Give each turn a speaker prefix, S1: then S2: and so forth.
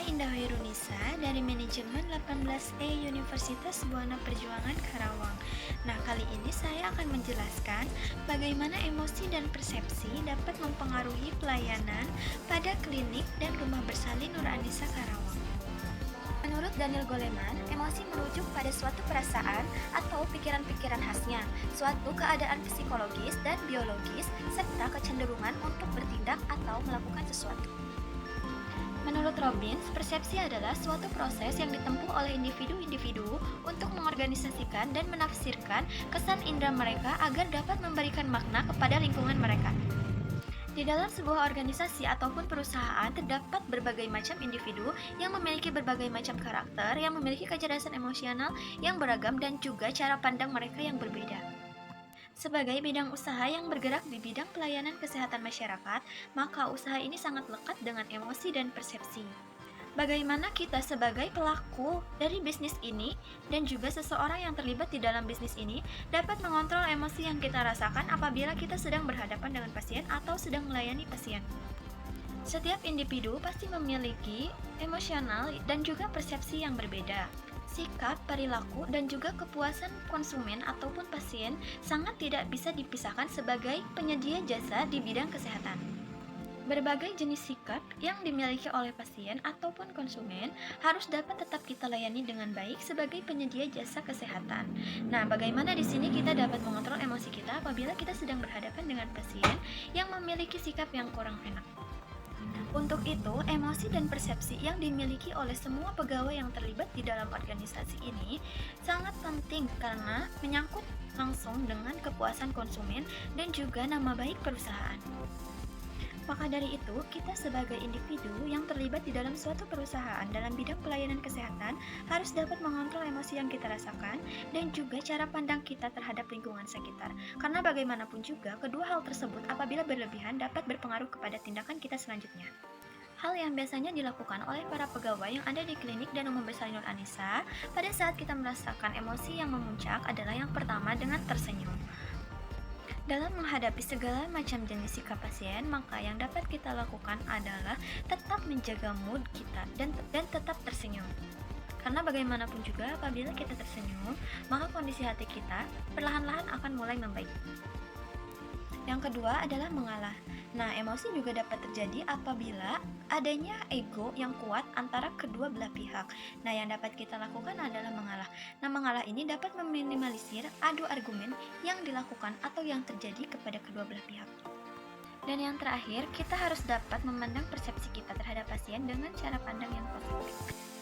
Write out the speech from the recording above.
S1: Indah Hoirunisa dari Manajemen 18E Universitas Buana Perjuangan Karawang. Nah, kali ini saya akan menjelaskan bagaimana emosi dan persepsi dapat mempengaruhi pelayanan pada klinik dan rumah bersalin Nur Anissa Karawang. Menurut Daniel Goleman, emosi merujuk pada suatu perasaan atau pikiran-pikiran khasnya, suatu keadaan psikologis dan biologis, serta kecenderungan untuk bertindak atau melakukan sesuatu. Menurut Robbins, persepsi adalah suatu proses yang ditempuh oleh individu-individu untuk mengorganisasikan dan menafsirkan kesan indera mereka agar dapat memberikan makna kepada lingkungan mereka. Di dalam sebuah organisasi ataupun perusahaan terdapat berbagai macam individu yang memiliki berbagai macam karakter, yang memiliki kecerdasan emosional yang beragam dan juga cara pandang mereka yang berbeda. Sebagai bidang usaha yang bergerak di bidang pelayanan kesehatan masyarakat, maka usaha ini sangat lekat dengan emosi dan persepsi. Bagaimana kita sebagai pelaku dari bisnis ini dan juga seseorang yang terlibat di dalam bisnis ini dapat mengontrol emosi yang kita rasakan apabila kita sedang berhadapan dengan pasien atau sedang melayani pasien. Setiap individu pasti memiliki emosional dan juga persepsi yang berbeda. Sikap, perilaku, dan juga kepuasan konsumen ataupun pasien sangat tidak bisa dipisahkan sebagai penyedia jasa di bidang kesehatan. Berbagai jenis sikap yang dimiliki oleh pasien ataupun konsumen harus dapat tetap kita layani dengan baik sebagai penyedia jasa kesehatan. Nah, bagaimana di sini kita dapat mengontrol emosi kita apabila kita sedang berhadapan dengan pasien yang memiliki sikap yang kurang enak. Untuk itu, emosi dan persepsi yang dimiliki oleh semua pegawai yang terlibat di dalam organisasi ini sangat penting karena menyangkut langsung dengan kepuasan konsumen dan juga nama baik perusahaan. Maka dari itu, kita sebagai individu yang terlibat di dalam suatu perusahaan dalam bidang pelayanan kesehatan harus dapat mengontrol emosi yang kita rasakan dan juga cara pandang kita terhadap lingkungan sekitar. Karena bagaimanapun juga, kedua hal tersebut apabila berlebihan dapat berpengaruh kepada tindakan kita selanjutnya. Hal yang biasanya dilakukan oleh para pegawai yang ada di klinik dan umum bersalin Nur Anissa pada saat kita merasakan emosi yang memuncak adalah yang pertama dengan tersenyum. Dalam menghadapi segala macam jenis sikap pasien, maka yang dapat kita lakukan adalah tetap menjaga mood kita dan tetap tersenyum. Karena bagaimanapun juga apabila kita tersenyum, maka kondisi hati kita perlahan-lahan akan mulai membaik. Yang kedua adalah mengalah. Nah, emosi juga dapat terjadi apabila adanya ego yang kuat antara kedua belah pihak. Nah, yang dapat kita lakukan adalah mengalah. Nah, mengalah ini dapat meminimalisir adu argumen yang dilakukan atau yang terjadi kepada kedua belah pihak. Dan yang terakhir, kita harus dapat memandang persepsi kita terhadap pasien dengan cara pandang yang positif.